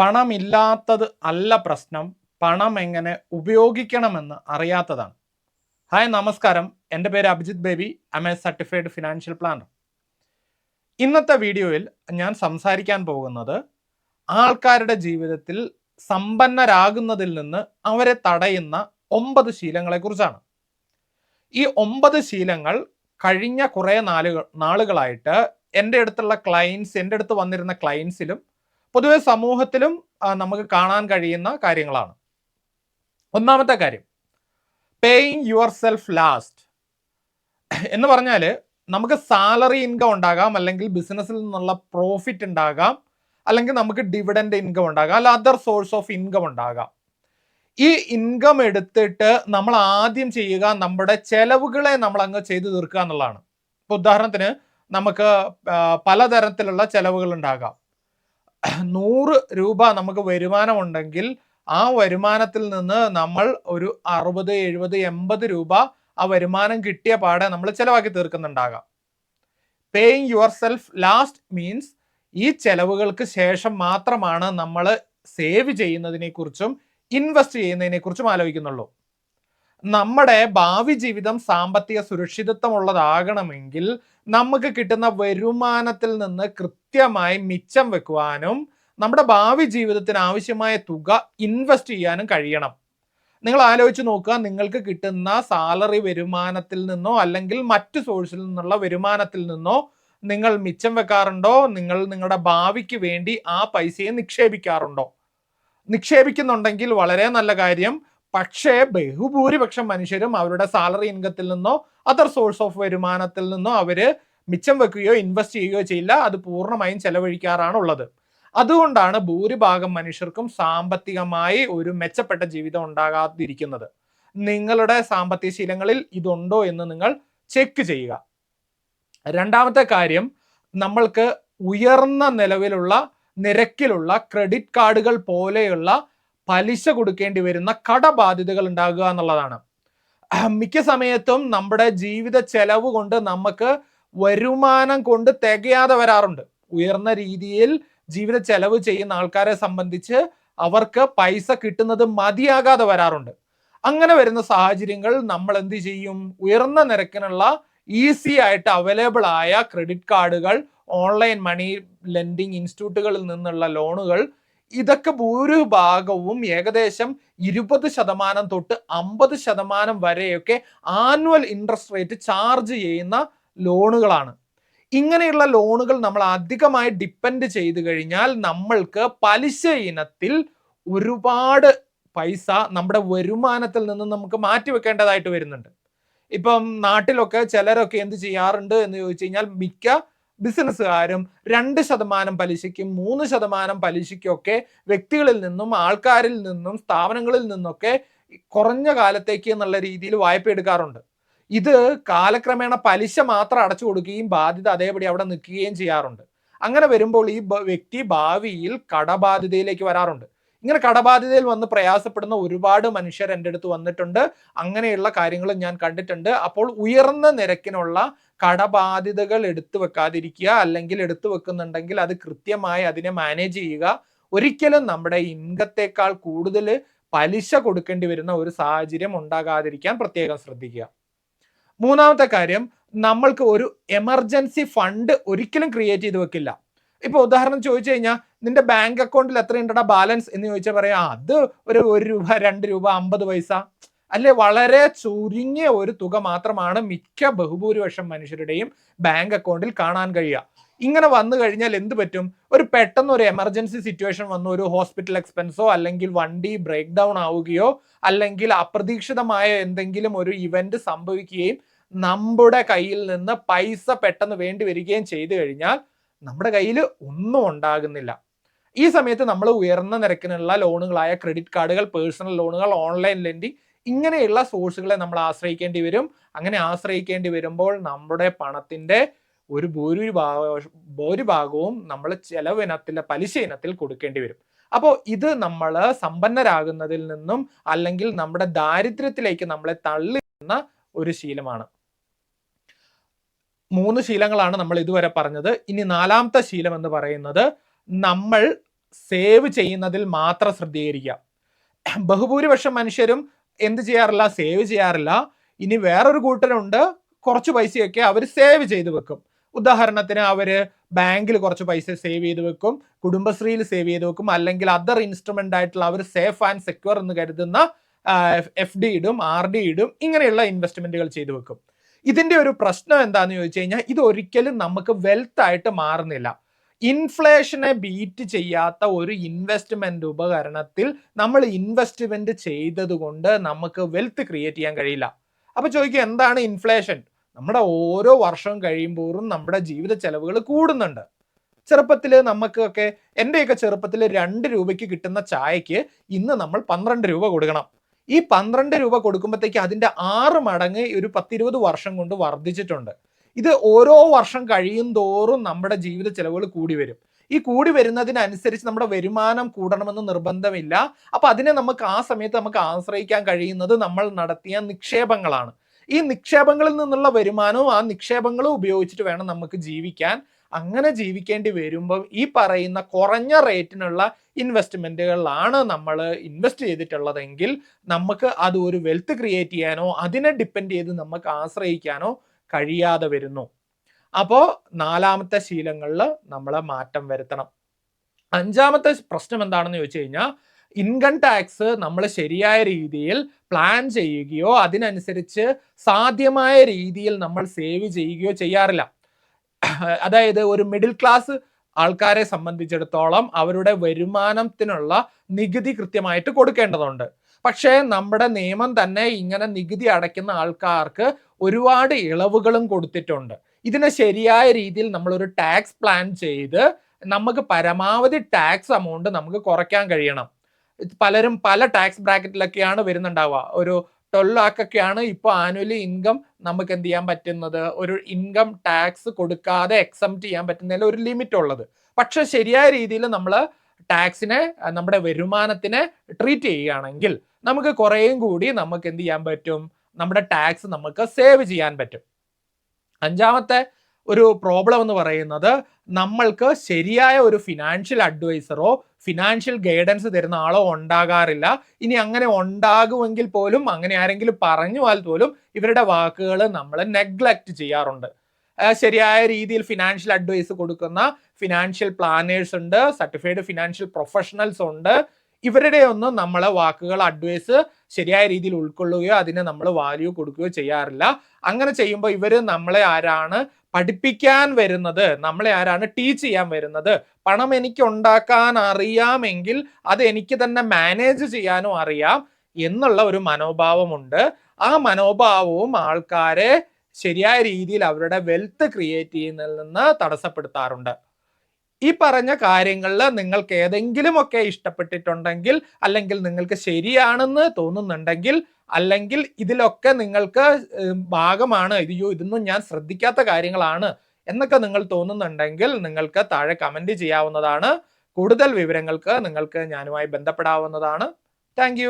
പണമില്ലാത്തത് അല്ല പ്രശ്നം, പണം എങ്ങനെ ഉപയോഗിക്കണമെന്ന് അറിയാത്തതാണ്. ഹായ് നമസ്കാരം, എൻ്റെ പേര് Abhijith Baby. I am a certified financial planner. ഇന്നത്തെ വീഡിയോയിൽ ഞാൻ സംസാരിക്കാൻ പോകുന്നത് ആൾക്കാരുടെ ജീവിതത്തിൽ സമ്പന്നരാകുന്നതിൽ നിന്ന് അവരെ തടയുന്ന 9 ശീലങ്ങളെക്കുറിച്ചാണ്. ഈ 9 ശീലങ്ങൾ കഴിഞ്ഞ കുറേ നാളുകളായിട്ട് എൻ്റെ അടുത്ത് വന്നിരുന്ന ക്ലയൻസിലും പൊതുവെ സമൂഹത്തിലും നമുക്ക് കാണാൻ കഴിയുന്ന കാര്യങ്ങളാണ്. ഒന്നാമത്തെ കാര്യം, പേയിങ് യുവർ സെൽഫ് ലാസ്റ്റ് എന്ന് പറഞ്ഞാൽ നമുക്ക് സാലറി ഇൻകം ഉണ്ടാകാം, അല്ലെങ്കിൽ ബിസിനസ്സിൽ നിന്നുള്ള പ്രോഫിറ്റ് ഉണ്ടാകാം, അല്ലെങ്കിൽ നമുക്ക് ഡിവിഡൻഡ് ഇൻകം ഉണ്ടാകാം, അല്ല അതർ സോഴ്സ് ഓഫ് ഇൻകം ഉണ്ടാകാം. ഈ ഇൻകം എടുത്തിട്ട് നമ്മൾ ആദ്യം ചെയ്യുക നമ്മുടെ ചെലവുകളെ നമ്മൾ അങ്ങ് ചെയ്തു തീർക്കുക എന്നുള്ളതാണ്. ഇപ്പൊ ഉദാഹരണത്തിന് നമുക്ക് പലതരത്തിലുള്ള ചെലവുകൾ ഉണ്ടാകാം. 100 രൂപ നമുക്ക് വരുമാനമുണ്ടെങ്കിൽ ആ വരുമാനത്തിൽ നിന്ന് നമ്മൾ ഒരു 60, 70, 80 രൂപ ആ വരുമാനം കിട്ടിയ പാടെ നമ്മൾ ചെലവാക്കി തീർക്കുന്നുണ്ടാകാം. Paying yourself last means ഈ ചെലവുകൾക്ക് ശേഷം മാത്രമാണ് നമ്മൾ സേവ് ചെയ്യുന്നതിനെ കുറിച്ചും ഇൻവെസ്റ്റ് ചെയ്യുന്നതിനെ കുറിച്ചും ആലോചിക്കുന്നുള്ളൂ. നമ്മുടെ ഭാവി ജീവിതം സാമ്പത്തിക സുരക്ഷിതത്വമുള്ളതാകണമെങ്കിൽ നമുക്ക് കിട്ടുന്ന വരുമാനത്തിൽ നിന്ന് കൃത്യമായി മിച്ചം വെക്കുവാനും നമ്മുടെ ഭാവി ജീവിതത്തിന് ആവശ്യമായ തുക ഇൻവെസ്റ്റ് ചെയ്യാനും കഴിയണം. നിങ്ങൾ ആലോചിച്ച് നോക്കുക, നിങ്ങൾക്ക് കിട്ടുന്ന സാലറി വരുമാനത്തിൽ നിന്നോ അല്ലെങ്കിൽ മറ്റു സോഴ്സിൽ നിന്നുള്ള വരുമാനത്തിൽ നിന്നോ നിങ്ങൾ മിച്ചം വെക്കാറുണ്ടോ? നിങ്ങൾ നിങ്ങളുടെ ഭാവിക്ക് വേണ്ടി ആ പൈസയെ നിക്ഷേപിക്കാറുണ്ടോ? നിക്ഷേപിക്കുന്നുണ്ടെങ്കിൽ വളരെ നല്ല കാര്യം. പക്ഷേ ബഹുഭൂരിപക്ഷം മനുഷ്യരും അവരുടെ സാലറി ഇൻകത്തിൽ നിന്നോ അതർ സോഴ്സ് ഓഫ് വരുമാനത്തിൽ നിന്നോ അവര് മിച്ചം വെക്കുകയോ ഇൻവെസ്റ്റ് ചെയ്യുകയോ ചെയ്യില്ല. അത് പൂർണ്ണമായും ചെലവഴിക്കാറാണുള്ളത്. അതുകൊണ്ടാണ് ഭൂരിഭാഗം മനുഷ്യർക്കും സാമ്പത്തികമായി ഒരു മെച്ചപ്പെട്ട ജീവിതം ഉണ്ടാകാതിരിക്കുന്നത്. നിങ്ങളുടെ സാമ്പത്തിക ശീലങ്ങളിൽ ഇതുണ്ടോ എന്ന് നിങ്ങൾ ചെക്ക് ചെയ്യുക. രണ്ടാമത്തെ കാര്യം, നമ്മൾക്ക് ഉയർന്ന നിരക്കിലുള്ള ക്രെഡിറ്റ് കാർഡുകൾ പോലെയുള്ള പലിശ കൊടുക്കേണ്ടി വരുന്ന കടബാധ്യതകൾ ഉണ്ടാകുക എന്നുള്ളതാണ്. മിക്ക സമയത്തും നമ്മുടെ ജീവിത ചെലവ് കൊണ്ട് നമുക്ക് വരുമാനം കൊണ്ട് തികയാതെ വരാറുണ്ട്. ഉയർന്ന രീതിയിൽ ജീവിത ചെലവ് ചെയ്യുന്ന ആൾക്കാരെ സംബന്ധിച്ച് അവർക്ക് പൈസ കിട്ടുന്നത് മതിയാകാതെ വരാറുണ്ട്. അങ്ങനെ വരുന്ന സാഹചര്യങ്ങൾ നമ്മൾ എന്ത് ചെയ്യും? ഉയർന്ന നിരക്കിനുള്ള ഈസി ആയിട്ട് അവൈലബിൾ ആയ ക്രെഡിറ്റ് കാർഡുകൾ, ഓൺലൈൻ മണി ലെൻഡിങ് ഇൻസ്റ്റിറ്റ്യൂട്ടുകളിൽ നിന്നുള്ള ലോണുകൾ, ഇതൊക്കെ ഭൂരിഭാഗവും ഏകദേശം 20% തൊട്ട് 50% വരെയൊക്കെ ആനുവൽ ഇൻട്രസ്റ്റ് റേറ്റ് ചാർജ് ചെയ്യുന്ന ലോണുകളാണ്. ഇങ്ങനെയുള്ള ലോണുകൾ നമ്മൾ അധികമായി ഡിപ്പെൻഡ് ചെയ്ത് കഴിഞ്ഞാൽ നമ്മൾക്ക് പലിശ ഇനത്തിൽ ഒരുപാട് പൈസ നമ്മുടെ വരുമാനത്തിൽ നിന്ന് നമുക്ക് മാറ്റിവെക്കേണ്ടതായിട്ട് വരുന്നുണ്ട്. ഇപ്പം നാട്ടിലൊക്കെ ചിലരൊക്കെ എന്ത് ചെയ്യാറുണ്ട് എന്ന് ചോദിച്ചു കഴിഞ്ഞാൽ, മിക്ക ബിസിനസ്സുകാരും 2% പലിശയ്ക്കും 3% പലിശയ്ക്കൊക്കെ വ്യക്തികളിൽ നിന്നും ആൾക്കാരിൽ നിന്നും സ്ഥാപനങ്ങളിൽ നിന്നൊക്കെ കുറഞ്ഞ കാലത്തേക്ക് എന്നുള്ള രീതിയിൽ വായ്പ എടുക്കാറുണ്ട്. ഇത് കാലക്രമേണ പലിശ മാത്രം അടച്ചു കൊടുക്കുകയും ബാധ്യത അതേപടി അവിടെ നിൽക്കുകയും ചെയ്യാറുണ്ട്. അങ്ങനെ വരുമ്പോൾ ഈ വ്യക്തി ഭാവിയിൽ കടബാധ്യതയിലേക്ക് വരാറുണ്ട്. ഇങ്ങനെ കടബാധ്യതയിൽ വന്ന് പ്രയാസപ്പെടുന്ന ഒരുപാട് മനുഷ്യർ എൻ്റെ അടുത്ത് വന്നിട്ടുണ്ട്. അങ്ങനെയുള്ള കാര്യങ്ങളും ഞാൻ കണ്ടിട്ടുണ്ട്. അപ്പോൾ ഉയർന്ന നിരക്കിനുള്ള കടബാധ്യതകൾ എടുത്തു വെക്കാതിരിക്കുക, അല്ലെങ്കിൽ എടുത്തു വെക്കുന്നുണ്ടെങ്കിൽ അത് കൃത്യമായി അതിനെ മാനേജ് ചെയ്യുക. ഒരിക്കലും നമ്മുടെ ഇൻകത്തേക്കാൾ കൂടുതൽ പലിശ കൊടുക്കേണ്ടി വരുന്ന ഒരു സാഹചര്യം ഉണ്ടാകാതിരിക്കാൻ പ്രത്യേകം ശ്രദ്ധിക്കുക. മൂന്നാമത്തെ കാര്യം, നമ്മൾക്ക് ഒരു എമർജൻസി ഫണ്ട് ഒരിക്കലും ക്രിയേറ്റ് ചെയ്ത് വെക്കില്ല. ഇപ്പൊ ഉദാഹരണം ചോദിച്ചു കഴിഞ്ഞാൽ, നിന്റെ ബാങ്ക് അക്കൗണ്ടിൽ എത്രയുണ്ടടാ ബാലൻസ് എന്ന് ചോദിച്ചാൽ പറയാം, അത് ഒരു 1 രൂപ, 2 രൂപ, 50 പൈസ അല്ലെ. വളരെ ചുരുങ്ങിയ ഒരു തുക മാത്രമാണ് മിക്ക ബഹുഭൂരിപക്ഷം മനുഷ്യരുടെയും ബാങ്ക് അക്കൗണ്ടിൽ കാണാൻ കഴിയുക. ഇങ്ങനെ വന്നു കഴിഞ്ഞാൽ എന്ത് പറ്റും? പെട്ടെന്ന് ഒരു എമർജൻസി സിറ്റുവേഷൻ വന്നു, ഒരു ഹോസ്പിറ്റൽ എക്സ്പെൻസോ അല്ലെങ്കിൽ വണ്ടി ബ്രേക്ക് ഡൗൺ ആവുകയോ അല്ലെങ്കിൽ അപ്രതീക്ഷിതമായ എന്തെങ്കിലും ഒരു ഇവന്റ് സംഭവിക്കുകയും നമ്മുടെ കയ്യിൽ നിന്ന് പൈസ പെട്ടെന്ന് വേണ്ടി വരികയും ചെയ്തു കഴിഞ്ഞാൽ നമ്മുടെ കയ്യിൽ ഒന്നും ഉണ്ടാകുന്നില്ല. ഈ സമയത്ത് നമ്മൾ ഉയർന്ന നിരക്കിനുള്ള ലോണുകളായ ക്രെഡിറ്റ് കാർഡുകൾ, പേഴ്സണൽ ലോണുകൾ, ഓൺലൈൻ ലെൻഡിങ്, ഇങ്ങനെയുള്ള സോഴ്സുകളെ നമ്മൾ ആശ്രയിക്കേണ്ടി വരും. അങ്ങനെ ആശ്രയിക്കേണ്ടി വരുമ്പോൾ നമ്മുടെ പണത്തിന്റെ ഒരു ഭൂരിഭാഗവും നമ്മൾ ചെലവിനത്തിലെ പലിശ ഇനത്തിൽ കൊടുക്കേണ്ടി വരും. അപ്പോൾ ഇത് നമ്മൾ സമ്പന്നരാകുന്നതിൽ നിന്നും അല്ലെങ്കിൽ നമ്മുടെ ദാരിദ്ര്യത്തിലേക്ക് നമ്മളെ തള്ളുന്ന ഒരു ശീലമാണ്. 3 ശീലങ്ങളാണ് നമ്മൾ ഇതുവരെ പറഞ്ഞത്. ഇനി 4ാമത്തെ ശീലം എന്ന് പറയുന്നത്, നമ്മൾ സേവ് ചെയ്യുന്നതിൽ മാത്രം ശ്രദ്ധീകരിക്കുക. ബഹുഭൂരിപക്ഷം മനുഷ്യരും എന്ത് ചെയ്യാറില്ല? സേവ് ചെയ്യാറില്ല. ഇനി വേറൊരു കൂട്ടരുണ്ട്, കുറച്ച് പൈസയൊക്കെ അവർ സേവ് ചെയ്ത് വെക്കും. ഉദാഹരണത്തിന് അവര് ബാങ്കിൽ കുറച്ച് പൈസ സേവ് ചെയ്ത് വെക്കും, കുടുംബശ്രീയിൽ സേവ് ചെയ്ത് വെക്കും, അല്ലെങ്കിൽ അതർ ഇൻസ്ട്രുമെന്റ് ആയിട്ടുള്ള അവർ സേഫ് ആൻഡ് സെക്യൂർ എന്ന് കരുതുന്ന FD ഇടും, RD ഇടും, ഇങ്ങനെയുള്ള ഇൻവെസ്റ്റ്മെന്റുകൾ ചെയ്തു വെക്കും. ഇതിന്റെ ഒരു പ്രശ്നം എന്താണെന്ന് ചോദിച്ചു കഴിഞ്ഞാൽ ഇത് ഒരിക്കലും നമുക്ക് വെൽത്ത് ആയിട്ട് മാറുന്നില്ല. ഇൻഫ്ലേഷനെ ബീറ്റ് ചെയ്യാത്ത ഒരു ഇൻവെസ്റ്റ്മെന്റ് ഉപകരണത്തിൽ നമ്മൾ ഇൻവെസ്റ്റ്മെന്റ് ചെയ്തത് കൊണ്ട് നമുക്ക് വെൽത്ത് ക്രിയേറ്റ് ചെയ്യാൻ കഴിയില്ല. അപ്പൊ ചോദിക്കുക, എന്താണ് ഇൻഫ്ലേഷൻ? നമ്മുടെ ഓരോ വർഷം കഴിയുമ്പോഴും നമ്മുടെ ജീവിത ചെലവുകൾ കൂടുന്നുണ്ട്. ചെറുപ്പത്തിൽ നമുക്കൊക്കെ, എൻ്റെയൊക്കെ ചെറുപ്പത്തിൽ 2 രൂപയ്ക്ക് കിട്ടുന്ന ചായക്ക് ഇന്ന് നമ്മൾ 12 രൂപ കൊടുക്കണം. ഈ 12 രൂപ കൊടുക്കുമ്പോഴത്തേക്ക് അതിന്റെ 6 മടങ്ങ് ഒരു 10-20 വർഷം കൊണ്ട് വർദ്ധിച്ചിട്ടുണ്ട്. ഇത് ഓരോ വർഷം കഴിയും തോറും നമ്മുടെ ജീവിത ചെലവുകൾ കൂടി വരും. ഈ കൂടി വരുന്നതിനനുസരിച്ച് നമ്മുടെ വരുമാനം കൂടണമെന്ന് നിർബന്ധമില്ല. അപ്പൊ അതിനെ നമുക്ക് ആ സമയത്ത് നമുക്ക് ആശ്രയിക്കാൻ കഴിയുന്നത് നമ്മൾ നടത്തിയ നിക്ഷേപങ്ങളാണ്. ഈ നിക്ഷേപങ്ങളിൽ നിന്നുള്ള വരുമാനവും ആ നിക്ഷേപങ്ങളും ഉപയോഗിച്ചിട്ട് വേണം നമുക്ക് ജീവിക്കാൻ. അങ്ങനെ ജീവിക്കേണ്ടി വരുമ്പോൾ ഈ പറയുന്ന കുറഞ്ഞ റേറ്റിനുള്ള ഇൻവെസ്റ്റ്മെന്റുകളിലാണ് നമ്മൾ ഇൻവെസ്റ്റ് ചെയ്തിട്ടുള്ളതെങ്കിൽ നമുക്ക് അത് ഒരു വെൽത്ത് ക്രിയേറ്റ് ചെയ്യാനോ അതിനെ ഡിപ്പെൻഡ് ചെയ്ത് നമുക്ക് ആശ്രയിക്കാനോ കഴിയാതെ വരുന്നു. അപ്പോൾ 4ാമത്തെ ശീലങ്ങളിൽ നമ്മൾ മാറ്റം വരുത്തണം. 5ാമത്തെ പ്രശ്നം എന്താണെന്ന് ചോദിച്ചു കഴിഞ്ഞാൽ, ഇൻകം ടാക്സ് നമ്മൾ ശരിയായ രീതിയിൽ പ്ലാൻ ചെയ്യുകയോ അതിനനുസരിച്ച് സാധ്യമായ രീതിയിൽ നമ്മൾ സേവ് ചെയ്യുകയോ ചെയ്യാറില്ല. അതായത് ഒരു മിഡിൽ ക്ലാസ് ആൾക്കാരെ സംബന്ധിച്ചിടത്തോളം അവരുടെ വരുമാനത്തിനുള്ള നികുതി കൃത്യമായിട്ട് കൊടുക്കേണ്ടതുണ്ട്. പക്ഷേ നമ്മുടെ നിയമം തന്നെ ഇങ്ങനെ നികുതി അടയ്ക്കുന്ന ആൾക്കാർക്ക് ഒരുപാട് ഇളവുകളും കൊടുത്തിട്ടുണ്ട്. ഇതിനെ ശരിയായ രീതിയിൽ നമ്മളൊരു ടാക്സ് പ്ലാൻ ചെയ്ത് നമുക്ക് പരമാവധി ടാക്സ് എമൗണ്ട് നമുക്ക് കുറയ്ക്കാൻ കഴിയണം. പലരും പല ടാക്സ് ബ്രാക്കറ്റിലൊക്കെയാണ് വരുന്നുണ്ടാവുക. ഒരു 12 lakh ഇപ്പോൾ ആനുവലി ഇൻകം നമുക്ക് എന്ത് ചെയ്യാൻ പറ്റുന്നത്, ഒരു ഇൻകം ടാക്സ് കൊടുക്കാതെ എക്സംപ്റ്റ് ചെയ്യാൻ പറ്റുന്നതിൽ ഒരു ലിമിറ്റ് ഉള്ളത്. പക്ഷെ ശരിയായ രീതിയിൽ നമ്മൾ ടാക്സിനെ, നമ്മുടെ വരുമാനത്തിനെ ട്രീറ്റ് ചെയ്യുകയാണെങ്കിൽ നമുക്ക് കുറേയും കൂടി നമുക്ക് എന്ത് ചെയ്യാൻ പറ്റും, നമ്മുടെ ടാക്സ് നമുക്ക് സേവ് ചെയ്യാൻ പറ്റും. 5ാമത്തെ ഒരു പ്രോബ്ലം എന്ന് പറയുന്നത്, നമ്മൾക്ക് ശരിയായ ഒരു ഫിനാൻഷ്യൽ അഡ്വൈസറോ ഫിനാൻഷ്യൽ ഗൈഡൻസ് തരുന്ന ആളോ ഉണ്ടാകാറില്ല. ഇനി അങ്ങനെ ഉണ്ടാകുമെങ്കിൽ പോലും, അങ്ങനെ ആരെങ്കിലും പറഞ്ഞാൽ പോലും ഇവരുടെ വാക്കുകൾ നമ്മൾ നെഗ്ലക്റ്റ് ചെയ്യാറുണ്ട്. ശരിയായ രീതിയിൽ ഫിനാൻഷ്യൽ അഡ്വൈസ് കൊടുക്കുന്ന ഫിനാൻഷ്യൽ പ്ലാനേഴ്സ് ഉണ്ട്, സർട്ടിഫൈഡ് ഫിനാൻഷ്യൽ പ്രൊഫഷണൽസ് ഉണ്ട്. ഇവരുടെ ഒന്നും നമ്മളെ വാക്കുകൾ, അഡ്വൈസ് ശരിയായ രീതിയിൽ ഉൾക്കൊള്ളുകയോ അതിന് നമ്മൾ വാല്യൂ കൊടുക്കുകയോ ചെയ്യാറില്ല. അങ്ങനെ ചെയ്യുമ്പോൾ ഇവർ നമ്മളെ ആരാണ് പഠിപ്പിക്കാൻ വരുന്നത്, നമ്മളെ ആരാണ് ടീച്ച് ചെയ്യാൻ വരുന്നത്? പണം എനിക്ക് ഉണ്ടാക്കാൻ അറിയാമെങ്കിൽ അത് എനിക്ക് തന്നെ മാനേജ് ചെയ്യാനും അറിയാം എന്നുള്ള ഒരു മനോഭാവമുണ്ട്. ആ മനോഭാവവും ആൾക്കാരെ ശരിയായ രീതിയിൽ അവരുടെ വെൽത്ത് ക്രിയേറ്റ് ചെയ്യുന്നതിൽ നിന്ന് തടസ്സപ്പെടുത്താറുണ്ട്. ഈ പറഞ്ഞ കാര്യങ്ങളിൽ നിങ്ങൾക്ക് ഏതെങ്കിലും ഒക്കെ ഇഷ്ടപ്പെട്ടിട്ടുണ്ടെങ്കിൽ, അല്ലെങ്കിൽ നിങ്ങൾക്ക് ശരിയാണെന്ന് തോന്നുന്നുണ്ടെങ്കിൽ, അല്ലെങ്കിൽ ഇതിലൊക്കെ നിങ്ങൾക്ക് ഭാഗമാണ്, ഇതൊന്നും ഞാൻ ശ്രദ്ധിക്കാത്ത കാര്യങ്ങളാണ് എന്നൊക്കെ നിങ്ങൾ തോന്നുന്നുണ്ടെങ്കിൽ നിങ്ങൾക്ക് താഴെ കമന്റ് ചെയ്യാവുന്നതാണ്. കൂടുതൽ വിവരങ്ങൾക്ക് നിങ്ങൾക്ക് ഞാനുമായി ബന്ധപ്പെടാവുന്നതാണ്. താങ്ക്